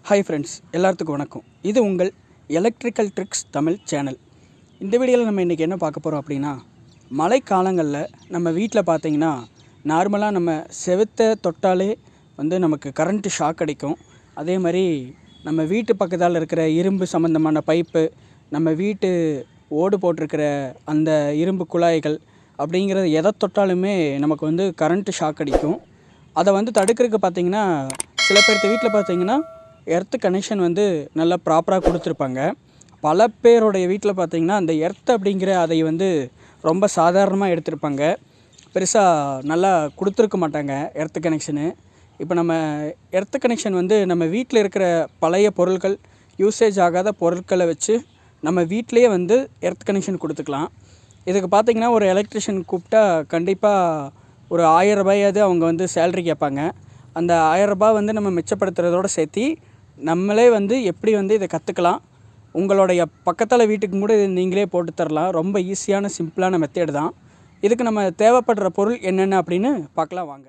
Hi friends, எல்லாத்துக்கும் வணக்கம். இது உங்கள் எலக்ட்ரிக்கல் ட்ரிக்ஸ் தமிழ் சேனல். இந்த வீடியோவில் நம்ம இன்றைக்கி என்ன பார்க்க போகிறோம் அப்படின்னா, மழை காலங்களில் நம்ம வீட்டில் பார்த்திங்கன்னா நார்மலாக நம்ம செவுத்தை தொட்டாலே நமக்கு கரண்ட்டு ஷாக் அடிக்கும். அதே மாதிரி நம்ம வீட்டு பக்கத்தால் இருக்கிற இரும்பு சம்மந்தமான பைப்பு, நம்ம வீட்டு ஓடு போட்டிருக்கிற அந்த இரும்பு குழாய்கள் அப்படிங்கிறது எதை தொட்டாலுமே நமக்கு கரண்ட்டு ஷாக் அடிக்கும். அதை தடுக்கிறதுக்கு பார்த்திங்கன்னா சில பேர்த்து வீட்டில் பார்த்திங்கன்னா எர்த்து கனெக்ஷன் நல்லா ப்ராப்பராக கொடுத்துருப்பாங்க. பல பேருடைய வீட்டில் பார்த்திங்கன்னா அந்த எர்த் அப்படிங்கிற அதை ரொம்ப சாதாரணமாக எடுத்திருப்பாங்க. பெருசாக நல்லா கொடுத்துருக்க மாட்டாங்க எர்த்து கனெக்ஷனு. இப்போ நம்ம எர்த்து கனெக்ஷன் நம்ம வீட்டில் இருக்கிற பழைய பொருட்கள், யூசேஜ் ஆகாத பொருட்களை வச்சு நம்ம வீட்டிலையே எர்த் கனெக்ஷன் கொடுத்துக்கலாம். இதுக்கு பார்த்திங்கன்னா ஒரு எலக்ட்ரிஷியன் கூப்பிட்டா கண்டிப்பாக ஒரு 1000 ரூபாயாவது அவங்க சேலரி கேட்பாங்க. அந்த 1000 ரூபாய் நம்ம மிச்சப்படுத்துறதோடு சேர்த்து நம்மளே எப்படி இதை கற்றுக்கலாம். உங்களுடைய பக்கத்தில் வீட்டுக்கு கூட நீங்களே போட்டு தரலாம். ரொம்ப ஈஸியான சிம்பிளான மெத்தேடு தான். இதுக்கு நம்ம தேவைப்படுற பொருள் என்னென்ன அப்படின்னு பார்க்கலாம் வாங்க.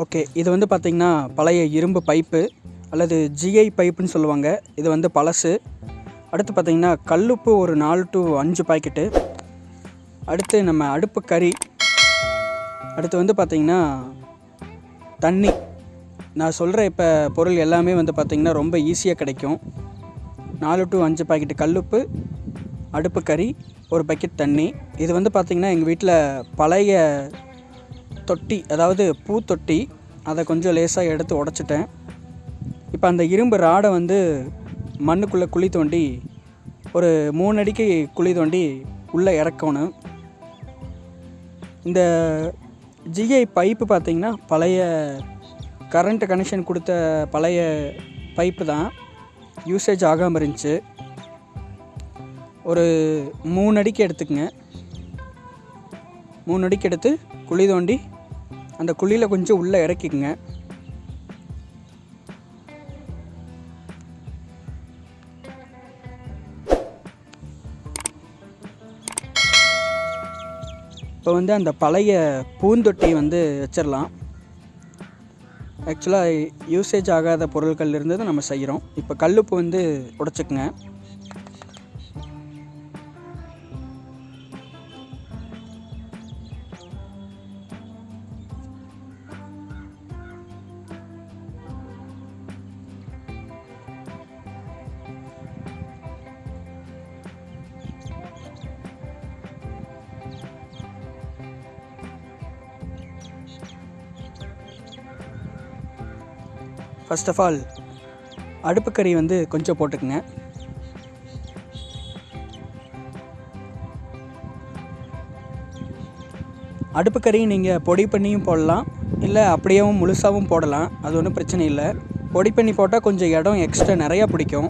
ஓகே, இது பார்த்திங்கன்னா பழைய இரும்பு பைப்பு அல்லது ஜிஐ பைப்புன்னு சொல்லுவாங்க. இது பழசு. அடுத்து பார்த்திங்கன்னா கல்லுப்பு ஒரு 4 to 5 பாக்கெட்டு. அடுத்து நம்ம அடுப்பு கறி. அடுத்து பார்த்திங்கன்னா தண்ணி. நான் சொல்கிற இப்போ பொருள் எல்லாமே பார்த்திங்கன்னா ரொம்ப ஈஸியாக கிடைக்கும். 4 to 5 பாக்கெட்டு கல்லுப்பு, அடுப்பு கறி, ஒரு பக்கெட் தண்ணி. இது பார்த்திங்கன்னா எங்கள் வீட்டில் பழைய தொட்டி, அதாவது பூத்தொட்டி, அதை கொஞ்சம் லேசாக எடுத்து உடச்சிட்டேன். இப்போ அந்த இரும்பு ராடை மண்ணுக்குள்ளே குழி தோண்டி ஒரு 3 அடிக்கு குழி தோண்டி உள்ளே இறக்கணும். இந்த ஜிஐ பைப்பு பார்த்திங்கன்னா பழைய கரண்ட் கனெக்ஷன் கொடுத்த பழைய பைப்பு தான், யூசேஜ் ஆகாமல் இருந்துச்சு. ஒரு 3 அடிக்கு எடுத்துக்கங்க. 3 அடிக்கு எடுத்து குழி தோண்டி அந்த குழியில் கொஞ்சம் உள்ளே இறக்கிக்குங்க. இப்போ அந்த பழைய பூந்தொட்டி வச்சிடலாம். ஆக்சுவலாக யூசேஜ் ஆகாத பொருட்கள் இருந்தது நம்ம செய்கிறோம். இப்போ கல்லுப்பு உடைச்சிக்குங்க. ஃபர்ஸ்ட் ஆஃப் ஆல் அடுப்பு கறி கொஞ்சம் போட்டுக்குங்க. அடுப்பு கறி நீங்கள் பொடி பண்ணியும் போடலாம், இல்லை அப்படியேவும் முழுசாகவும் போடலாம். அது ஒன்றும் பிரச்சனை இல்லை. பொடி பண்ணி போட்டால் கொஞ்சம் இடம் எக்ஸ்ட்ரா நிறையா பிடிக்கும்.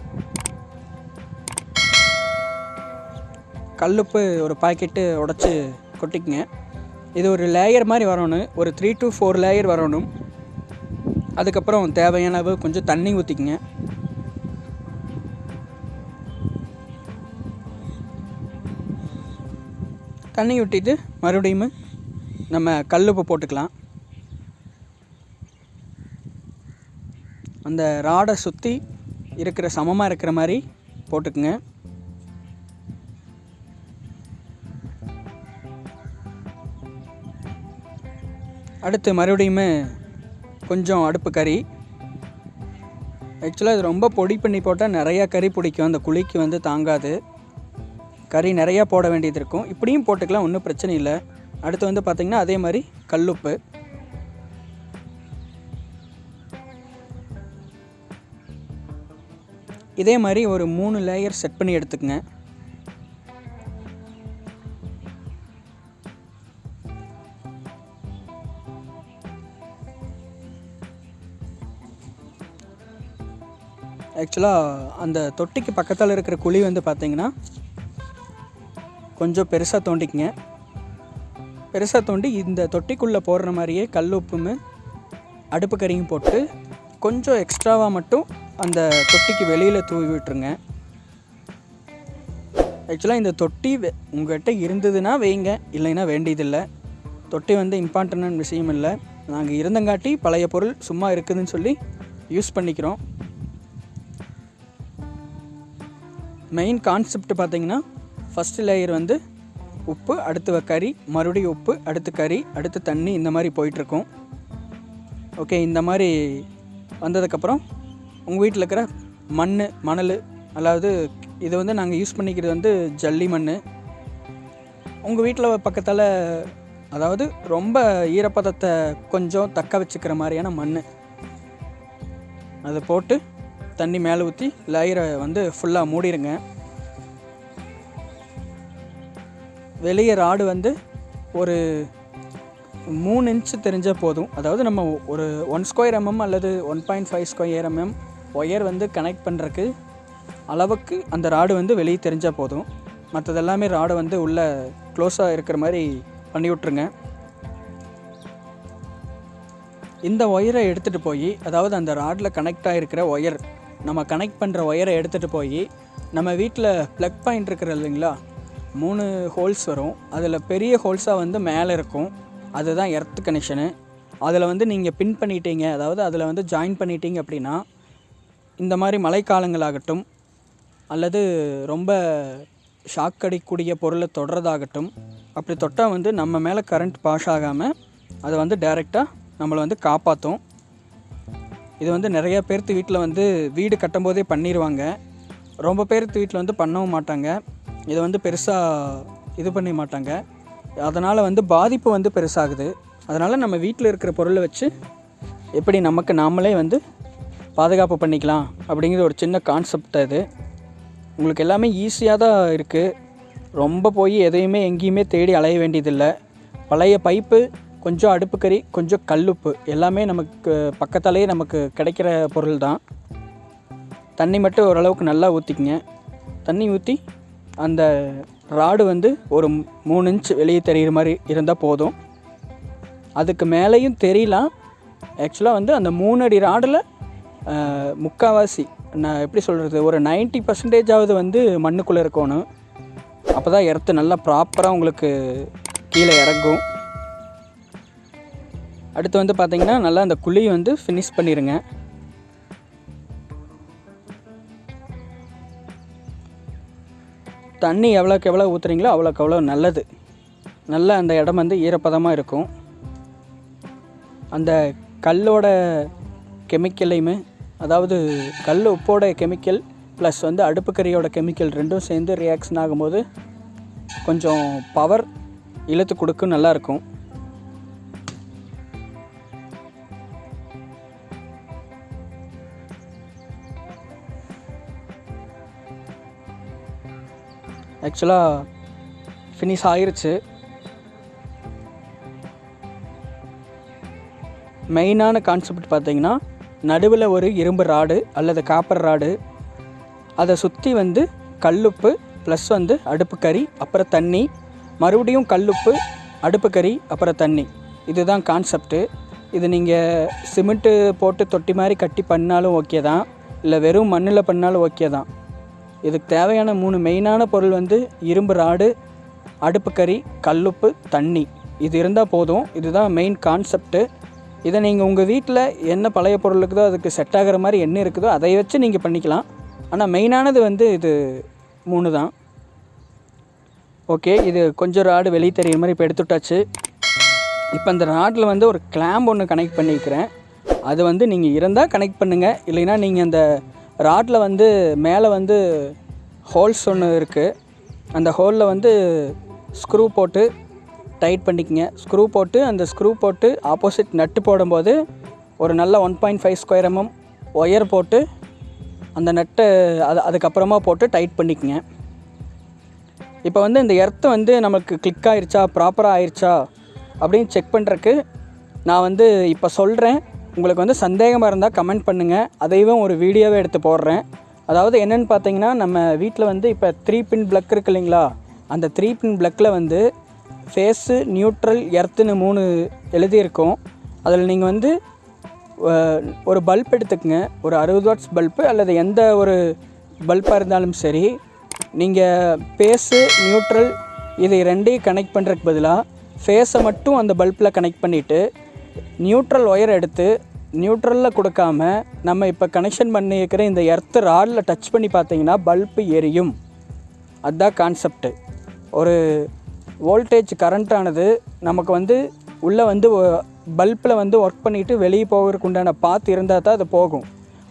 கல்லுப்பு ஒரு பாக்கெட்டு உடச்சி கொட்டிக்குங்க. இது ஒரு லேயர் மாதிரி வரணும், ஒரு 3 to 4 லேயர் வரணும். அதுக்கப்புறம் தேவையான அளவு கொஞ்சம் தண்ணி ஊற்றிக்குங்க. தண்ணி ஊற்றிட்டு மறுபடியும் நம்ம கல்லுப்பு போட்டுக்கலாம். அந்த ராடை சுற்றி இருக்கிற சமமாக இருக்கிற மாதிரி போட்டுக்குங்க. அடுத்து மறுபடியும் கொஞ்சம் அடுப்பு கறி. ஆக்சுவலாக இது ரொம்ப பொடி பண்ணி போட்டால் நிறையா கறி பிடிக்கும், அந்த குழிக்கு தாங்காது. கறி நிறையா போட வேண்டியது இருக்கும். இப்படியும் போட்டுக்கலாம், ஒன்றும் பிரச்சனை இல்லை. அடுத்து பார்த்திங்கன்னா அதே மாதிரி கல்லுப்பு. இதே மாதிரி ஒரு 3 லேயர் செட் பண்ணி எடுத்துக்கங்க. ஆக்சுவலாக அந்த தொட்டிக்கு பக்கத்தில் இருக்கிற குழி பார்த்திங்கன்னா கொஞ்சம் பெருசாக தோண்டிக்குங்க. பெருசாக தோண்டி இந்த தொட்டிக்குள்ளே போடுற மாதிரியே கல் உப்பும் அடுப்பு கறியும் போட்டு கொஞ்சம் எக்ஸ்ட்ராவாக மட்டும் அந்த தொட்டிக்கு வெளியில் தூவி விட்டுருங்க. ஆக்சுவலாக இந்த தொட்டி உங்கள்கிட்ட இருந்ததுன்னா வைங்க, இல்லைன்னா வேண்டியதில்லை. தொட்டி வந்து இம்பார்ட்டன்ட் விஷயம் இல்லை. நாங்கள் இருந்தங்காட்டி பழைய பொருள் சும்மா இருக்குதுன்னு சொல்லி யூஸ் பண்ணிக்கிறோம். மெயின் கான்செப்ட் பார்த்திங்கன்னா ஃபஸ்ட்டு லேயர் வந்து உப்பு, அடுத்து கறி, மறுபடியும் உப்பு, அடுத்து கறி, அடுத்து தண்ணி, இந்த மாதிரி போயிட்டுருக்கும். ஓகே, இந்த மாதிரி வந்ததுக்கப்புறம் உங்கள் வீட்டில் இருக்கிற மணல், அதாவது இது வந்து நாங்கள் யூஸ் பண்ணிக்கிறது வந்து ஜல்லி மண். உங்கள் வீட்டில் பக்கத்தில் அதாவது ரொம்ப ஈரப்பதத்தை கொஞ்சம் தக்க வச்சுக்கிற மாதிரியான மண், அதை போட்டு தண்ணி மேலே ஊற்றி லேயரை வந்து ஃபுல்லாக மூடிடுங்க. வெளியே ராடு வந்து ஒரு 3 இன்ச்சு தெரிஞ்சால் போதும். அதாவது நம்ம ஒரு 1 ஸ்கொயர் mm அல்லது 1.5 ஸ்கொயர் mm ஒயர் வந்து கனெக்ட் பண்ணுறக்கு அளவுக்கு அந்த ராடு வந்து வெளியே தெரிஞ்சால் போதும். மற்றதெல்லாமே ராடை வந்து உள்ளே க்ளோஸாக இருக்கிற மாதிரி பண்ணி விட்ருங்க. இந்த ஒயரை எடுத்துகிட்டு போய், அதாவது அந்த ராடில் கனெக்ட் ஆகிருக்கிற ஒயர், நம்ம கனெக்ட் பண்ணுற ஒயரை எடுத்துகிட்டு போய் நம்ம வீட்டில் ப்ளக் பாயிண்ட் இருக்கிற இல்லைங்களா, 3 ஹோல்ஸ் வரும். அதில் பெரிய ஹோல்ஸாக வந்து மேலே இருக்கும், அதுதான் எர்த் கனெக்ஷனு. அதில் வந்து நீங்கள் பின் பண்ணிட்டீங்க, அதாவது அதில் வந்து ஜாயின் பண்ணிட்டீங்க அப்படின்னா, இந்த மாதிரி மழைக்காலங்களாகட்டும் அல்லது ரொம்ப ஷாக் அடிக்கக்கூடிய பொருளை தொடுறதாகட்டும், அப்படி தொட்டால் வந்து நம்ம மேலே கரண்ட் பாஸ் ஆகாமல் அதை வந்து டைரெக்டாக நம்மளை வந்து காப்பாற்றும். இது வந்து நிறைய பேர்த்து வீட்டில் வந்து வீடு கட்டும்போதே பண்ணிடுவாங்க. ரொம்ப பேர்த்து வீட்டில் வந்து பண்ணவும் மாட்டாங்க. இதை வந்து பெருசாக இது பண்ண மாட்டாங்க. அதனால் வந்து பாதிப்பு வந்து பெருசாகுது. அதனால் நம்ம வீட்டில் இருக்கிற பொருளை வச்சு எப்படி நமக்கு நாமளே வந்து பாதுகாப்பு பண்ணிக்கலாம் அப்படிங்கிற ஒரு சின்ன கான்செப்ட் அது. உங்களுக்கு எல்லாமே ஈஸியாக தான் இருக்குது. ரொம்ப போய் எதையுமே எங்கேயுமே தேடி அலைய வேண்டியதில்லை. பழைய பைப்பு, கொஞ்சம் அடுப்புக்கறி, கொஞ்சம் கல்லுப்பு, எல்லாமே நமக்கு பக்கத்தாலேயே நமக்கு கிடைக்கிற பொருள் தான். தண்ணி மட்டும் ஓரளவுக்கு நல்லா ஊற்றிக்குங்க. தண்ணி ஊற்றி அந்த ராடு வந்து ஒரு 3 இன்ச் வெளியே தெரிகிற மாதிரி இருந்தால் போதும். அதுக்கு மேலேயும் தெரியலாம். ஆக்சுவலாக வந்து அந்த 3 அடி ராடில் முக்கால்வாசி, நான் எப்படி சொல்கிறது, ஒரு 90% வந்து மண்ணுக்குள்ளே இருக்கணும். அப்போ தான் எர்த்து நல்லா ப்ராப்பராக உங்களுக்கு கீழே இறங்கும். அடுத்து வந்து பார்த்திங்கன்னா நல்லா அந்த குழியை வந்து ஃபினிஷ் பண்ணிடுங்க. தண்ணி எவ்வளோக்கு எவ்வளோ ஊற்றுறீங்களோ அவ்வளோக்கு எவ்வளோ நல்லது. நல்லா அந்த இடம் வந்து ஈரப்பதமாக இருக்கும். அந்த கல்லோட கெமிக்கலையுமே, அதாவது கல் உப்போட கெமிக்கல் ப்ளஸ் வந்து அடுப்புக்கறியோட கெமிக்கல் ரெண்டும் சேர்ந்து ரியாக்ஷன் ஆகும்போது கொஞ்சம் பவர் இழுத்து கொடுக்கும், நல்லாயிருக்கும். ஆக்சுவலாக ஃபினிஷ் ஆயிருச்சு. மெயினான கான்செப்ட் பார்த்திங்கன்னா, நடுவில் ஒரு இரும்பு ராடு அல்லது காப்பர் ராடு, அதை சுற்றி வந்து கல்லுப்பு ப்ளஸ் வந்து அடுப்புக்கறி, அப்புறம் தண்ணி, மறுபடியும் கல்லுப்பு, அடுப்புக்கறி, அப்புறம் தண்ணி. இதுதான் கான்செப்ட்டு. இது நீங்கள் சிமெண்ட்டு போட்டு தொட்டி மாதிரி கட்டி பண்ணாலும் ஓகே தான், இல்லை வெறும் மண்ணில் பண்ணாலும் ஓகே தான். இதுக்கு தேவையான 3 மெயினான பொருள் வந்து இரும்பு ராடு, அடுப்புக்கறி, கல்லுப்பு, தண்ணி. இது இருந்தால் போதும். இதுதான் மெயின் கான்செப்ட்டு. இதை நீங்கள் உங்கள் வீட்டில் என்ன பழைய பொருள் இருக்குதோ, அதுக்கு செட் ஆகிற மாதிரி என்ன இருக்குதோ அதை வச்சு நீங்கள் பண்ணிக்கலாம். ஆனால் மெயினானது வந்து இது 3 தான். ஓகே, இது கொஞ்சம் ராடு வெளியே தெரிகிற மாதிரி இப்போ எடுத்துட்டாச்சு. இப்போ அந்த ராடில் வந்து ஒரு கிளாம்ப் ஒன்று கனெக்ட் பண்ணிக்கிறேன். அது வந்து நீங்கள் இருந்தால் கனெக்ட் பண்ணுங்கள், இல்லைன்னா நீங்கள் அந்த ராடில் வந்து மேலே வந்து ஹோல்ஸ் ஒன்று இருக்குது. அந்த ஹோலில் வந்து ஸ்க்ரூ போட்டு டைட் பண்ணிக்கங்க. ஸ்க்ரூ போட்டு அந்த ஸ்க்ரூ போட்டு ஆப்போசிட் நட்டு போடும்போது ஒரு நல்ல 1.5 ஸ்கொயர் mm ஒயர் போட்டு அந்த நட்டை அதுக்கப்புறமா போட்டு டைட் பண்ணிக்கங்க. இப்போ வந்து இந்த எர்த்து வந்து நமக்கு கிளிக் ஆகிருச்சா, ப்ராப்பராக ஆயிடுச்சா அப்படின்னு செக் பண்ணுறக்கு நான் வந்து இப்போ சொல்கிறேன். உங்களுக்கு வந்து சந்தேகமாக இருந்தால் கமெண்ட் பண்ணுங்கள், அதையும் ஒரு வீடியோவே எடுத்து போடுறேன். அதாவது என்னென்னு பார்த்தீங்கன்னா, நம்ம வீட்டில் வந்து இப்போ 3 பின் பிளக் இருக்குது இல்லைங்களா, அந்த 3 பின் பிளக்கில் வந்து ஃபேஸு, நியூட்ரல், எர்த்துன்னு 3 எழுதியிருக்கோம். அதில் நீங்கள் வந்து ஒரு பல்ப் எடுத்துக்கங்க. ஒரு 60 வாட்ஸ் பல்ப்பு அல்லது எந்த ஒரு பல்பாக இருந்தாலும் சரி, நீங்கள் ஃபேஸு நியூட்ரல் இதை ரெண்டையும் கனெக்ட் பண்ணுறதுக்கு பதிலாக ஃபேஸை மட்டும் அந்த பல்பில் கனெக்ட் பண்ணிவிட்டு நியூட்ரல் ஒயர் எடுத்து நியூட்ரலில் கொடுக்காம நம்ம இப்போ கனெக்ஷன் பண்ணியிருக்கிற இந்த எர்த்து ராடில் டச் பண்ணி பார்த்தீங்கன்னா பல்பு எரியும். அதுதான் கான்செப்ட்டு. ஒரு வோல்டேஜ் கரண்ட்டானது நமக்கு வந்து உள்ளே வந்து பல்பில் வந்து ஒர்க் பண்ணிவிட்டு வெளியே போகிறதுக்கு உண்டான பாத் இருந்தால் தான் அது போகும்.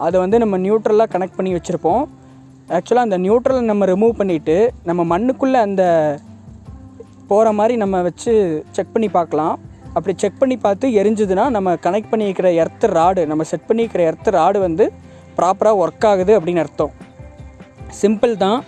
அதை வந்து நம்ம நியூட்ரலாக கனெக்ட் பண்ணி வச்சுருப்போம். ஆக்சுவலாக அந்த நியூட்ரலை நம்ம ரிமூவ் பண்ணிவிட்டு நம்ம மண்ணுக்குள்ளே அந்த போகிற மாதிரி நம்ம வச்சு செக் பண்ணி பார்க்கலாம். அப்படி செக் பண்ணி பார்த்து எரிஞ்சுதுன்னா நம்ம கனெக்ட் பண்ணிக்கிற எர்த்து ராடு, நம்ம செட் பண்ணிக்கிற எர்த்து ராடு வந்து ப்ராப்பராக ஒர்க் ஆகுது அப்படின்னு அர்த்தம். சிம்பிள் தான்.